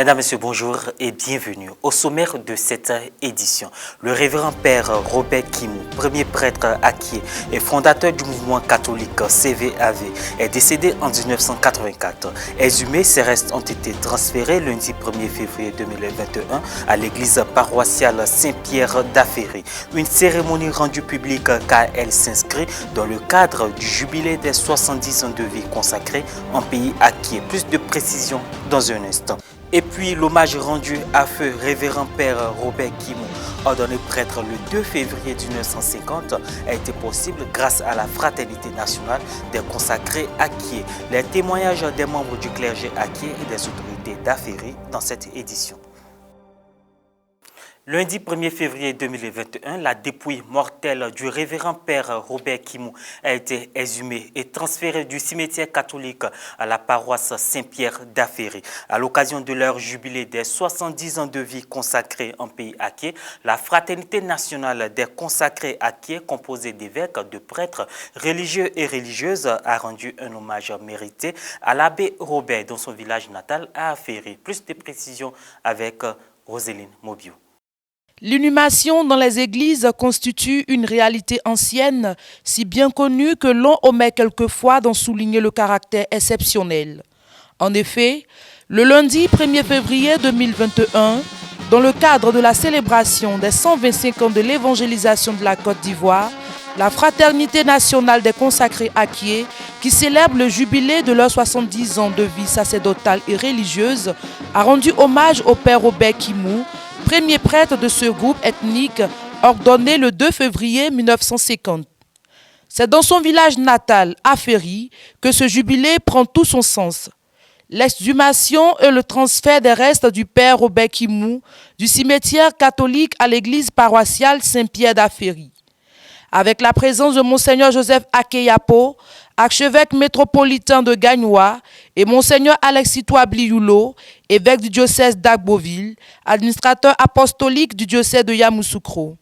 Mesdames, Messieurs, bonjour et bienvenue au sommaire de cette édition. Le révérend père Robert Kimou, premier prêtre acquier et fondateur du mouvement catholique CVAV, est décédé en 1984. Exhumés, ses restes ont été transférés lundi 1er février 2021 à l'église paroissiale Saint-Pierre d'Aféry. Une cérémonie rendue publique car elle s'inscrit dans le cadre du jubilé des 70 ans de vie consacré en pays acquier. Plus de précisions dans un instant. Et puis l'hommage rendu à feu révérend père Robert Kimou, ordonné prêtre le 2 février 1950, a été possible grâce à la fraternité nationale des consacrés acquiers. Les témoignages des membres du clergé acquier et des autorités d'Aféry dans cette édition. Lundi 1er février 2021, la dépouille mortelle du révérend père Robert Kimou a été exhumée et transférée du cimetière catholique à la paroisse Saint-Pierre d'Aféry. À l'occasion de leur jubilé des 70 ans de vie consacrés en pays acquier, la fraternité nationale des consacrés acquiers, composée d'évêques, de prêtres, religieux et religieuses, a rendu un hommage mérité à l'abbé Robert dans son village natal à Aféry. Plus de précisions avec Roséline Mobio. L'inhumation dans les églises constitue une réalité ancienne, si bien connue que l'on omet quelquefois d'en souligner le caractère exceptionnel. En effet, le lundi 1er février 2021, dans le cadre de la célébration des 125 ans de l'évangélisation de la Côte d'Ivoire, la Fraternité nationale des consacrés acquiers, qui célèbre le jubilé de leurs 70 ans de vie sacerdotale et religieuse, a rendu hommage au père Robert Kimou, premier prêtre de ce groupe ethnique ordonné le 2 février 1950. C'est dans son village natal, Aféry, que ce jubilé prend tout son sens. L'exhumation et le transfert des restes du père Robert Kimou du cimetière catholique à l'église paroissiale Saint-Pierre d'Aféry. Avec la présence de Monseigneur Joseph Akeyapo, archevêque métropolitain de Gagnoa, et Monseigneur Alexis Touabli-Youlo, évêque du diocèse d'Agboville, administrateur apostolique du diocèse de Yamoussoukro.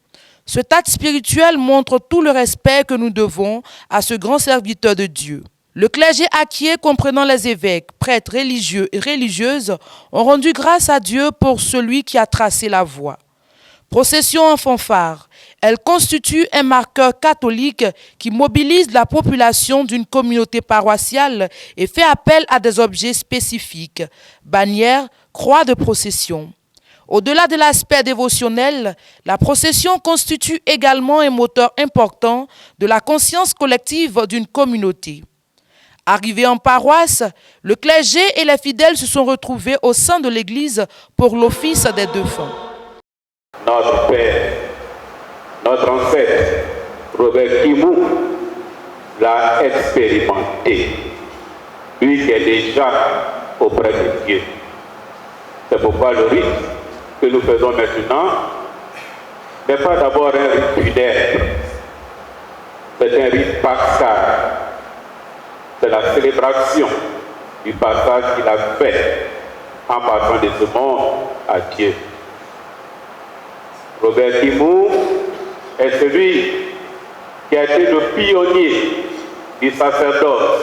Ce acte spirituel montre tout le respect que nous devons à ce grand serviteur de Dieu. Le clergé acquier, comprenant les évêques, prêtres religieux et religieuses, ont rendu grâce à Dieu pour celui qui a tracé la voie. Procession en fanfare, elle constitue un marqueur catholique qui mobilise la population d'une communauté paroissiale et fait appel à des objets spécifiques, bannières, croix de procession. Au-delà de l'aspect dévotionnel, la procession constitue également un moteur important de la conscience collective d'une communauté. Arrivés en paroisse, le clergé et les fidèles se sont retrouvés au sein de l'église pour l'office des défunts. Notre père, notre ancêtre, Robert Kimou, l'a expérimenté. Lui qui est déjà auprès de Dieu. C'est pourquoi le rite que nous faisons maintenant n'est pas d'abord un rite funèbre, c'est un rite pascal. C'est la célébration du passage qu'il a fait en passant de ce monde à Dieu. Robert Kimou est celui qui a été le pionnier du sacerdoce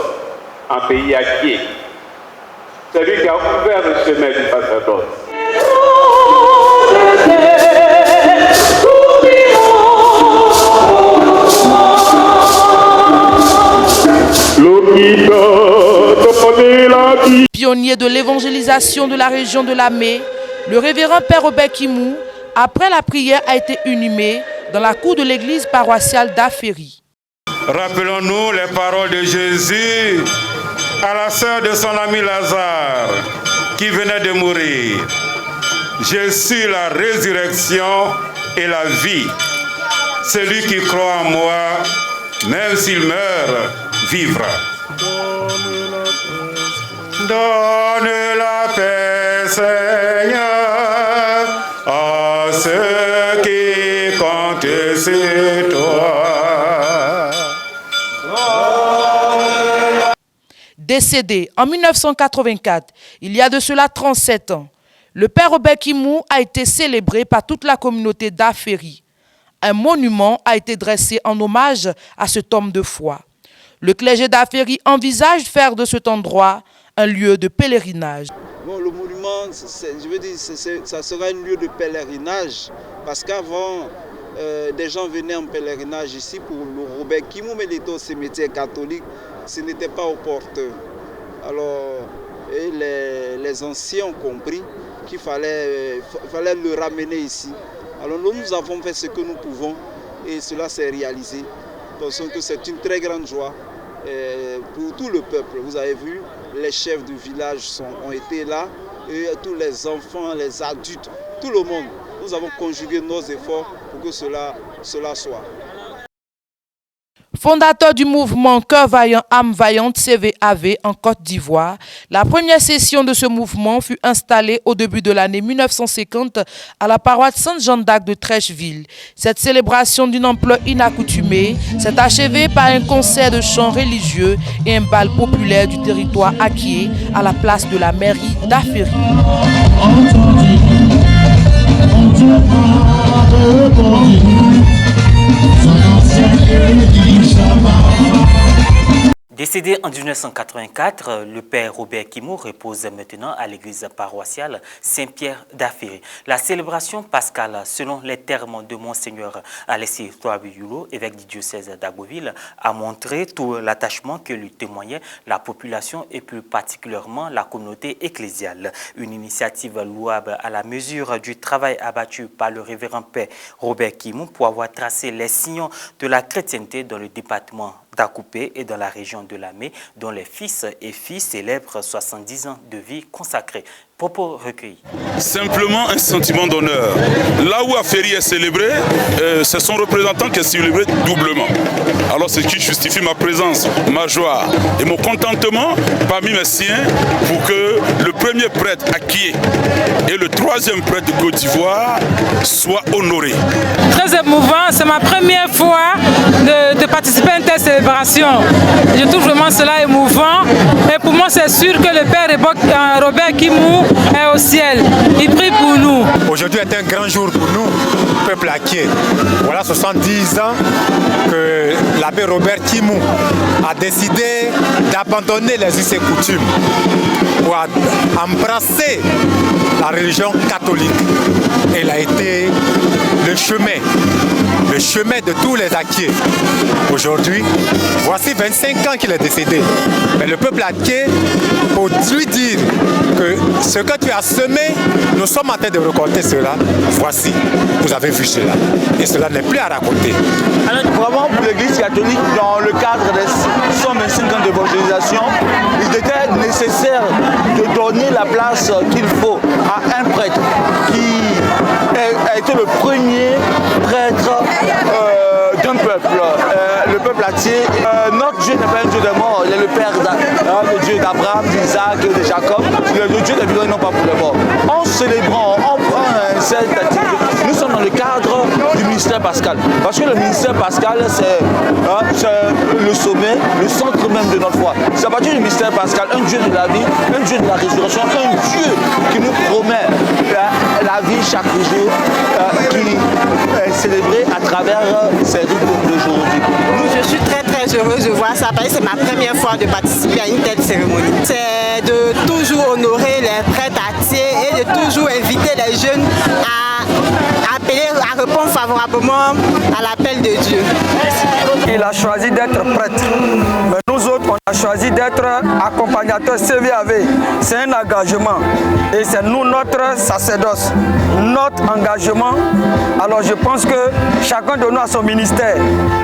en pays acquier. Celui qui a ouvert le chemin du sacerdoce. Pionnier de l'évangélisation de la région de Lamé, le révérend père Robert Kimou, après la prière, a été inhumé dans la cour de l'église paroissiale d'Aféry. Rappelons-nous les paroles de Jésus à la sœur de son ami Lazare qui venait de mourir. Je suis la résurrection et la vie. Celui qui croit en moi, même s'il meurt, vivra. Donne la paix, Seigneur, à ceux qui comptent sur toi. Décédé en 1984, il y a de cela 37 ans, le père Robert Kimou a été célébré par toute la communauté d'Aféry. Un monument a été dressé en hommage à cet homme de foi. Le clergé d'Aféry envisage faire de cet endroit un lieu de pèlerinage. Bon, le monument, je veux dire, ça sera un lieu de pèlerinage, parce qu'avant, des gens venaient en pèlerinage ici pour le Robert Kimou, mais il était au cimetière catholique, ce n'était pas opportun. Alors, et les anciens ont compris qu'il fallait le ramener ici. Alors nous avons fait ce que nous pouvons et cela s'est réalisé. Pensons que c'est une très grande joie pour tout le peuple. Vous avez vu, les chefs du village ont été là, et tous les enfants, les adultes, tout le monde. Nous avons conjugué nos efforts pour que cela soit. Fondateur du mouvement Cœur Vaillant, Âme Vaillante CVAV en Côte d'Ivoire, la première session de ce mouvement fut installée au début de l'année 1950 à la paroisse Sainte-Jeanne d'Arc de Trècheville. Cette célébration d'une ampleur inaccoutumée s'est achevée par un concert de chants religieux et un bal populaire du territoire acquié à la place de la mairie d'Aféry. Décédé en 1984, le père Robert Kimou repose maintenant à l'église paroissiale Saint-Pierre d'Aféry. La célébration pascale, selon les termes de Monseigneur Alessi Touabiyulo, évêque du diocèse d'Agboville, a montré tout l'attachement que lui témoignait la population et plus particulièrement la communauté ecclésiale. Une initiative louable à la mesure du travail abattu par le révérend père Robert Kimou pour avoir tracé les sillons de la chrétienté dans le département d'Akoupé et dans la région de Lamé, dont les fils et filles célèbrent 70 ans de vie consacrée. Propos recueillis. Simplement un sentiment d'honneur. Là où Aféry est célébré, c'est son représentant qui est célébré doublement. Alors c'est ce qui justifie ma présence, ma joie et mon contentement parmi mes siens pour que le premier prêtre acquis et le troisième prêtre de Côte d'Ivoire soient honorés. Très émouvant, c'est ma première fois de participer à une telle célébration. Je trouve vraiment cela émouvant et pour moi c'est sûr que le père Robert Kimou est au ciel. Il prie pour nous. Aujourd'hui est un grand jour pour nous, peuple acquier. Voilà 70 ans que l'abbé Robert Kimou a décidé d'abandonner les us et coutumes pour embrasser la religion catholique. Il a été le chemin de tous les acquiers. Aujourd'hui, voici 25 ans qu'il est décédé. Mais le peuple acquier, pour lui dire que ce que tu as semé, nous sommes en train de récolter cela. Voici, vous avez vu cela. Et cela n'est plus à raconter. Alors, vraiment, pour l'Église catholique, dans le cadre des 125 ans d'évangélisation, il était nécessaire de donner la place qu'il faut à un prêtre qui a été le premier prêtre d'un peuple. Le peuple entier. Notre Dieu n'est pas un Dieu de mort, il est le Père, le Dieu d'Abraham, d'Isaac, de Jacob. Il est le Dieu des vivants et non pas pour les morts. En célébrant, en prenant cette activité, nous sommes dans le cadre du ministère pascal. Parce que le ministère pascal, c'est le sommet, le centre même de notre foi. C'est à partir du ministère pascal, un Dieu de la vie, un Dieu de la résurrection, un Dieu qui nous promet la vie chaque jour, qui est célébré à travers ces rites d'aujourd'hui. Je suis très heureuse de voir ça parce que c'est ma première fois de participer à une telle cérémonie. C'est de toujours honorer les prêtres attiers et de toujours inviter les jeunes à appeler, à répondre favorablement à l'appel de Dieu. Il a choisi d'être prêtre, mais nous autres, on a choisi d'être accompagnateurs CVAV. C'est un engagement et c'est nous, notre sacerdoce, notre engagement. Alors je pense que chacun de nous a son ministère.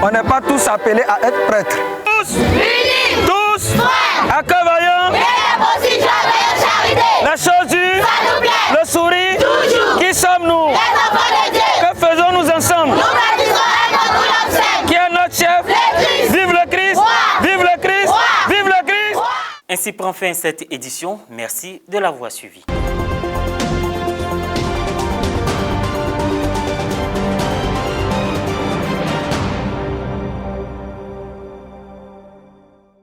On n'est pas tous appelés à être prêtres. Tous unis, tous frères, à cœur vaillant, la chose dure, le sourire, toujours. Qui sommes-nous? Les enfants de Dieu. Que faisons-nous ensemble? Nous baptiserons un autre. Qui est notre chef? Vive le Christ! Vive le Christ! Vive le Christ! Ainsi prend fin cette édition. Merci de l'avoir suivi.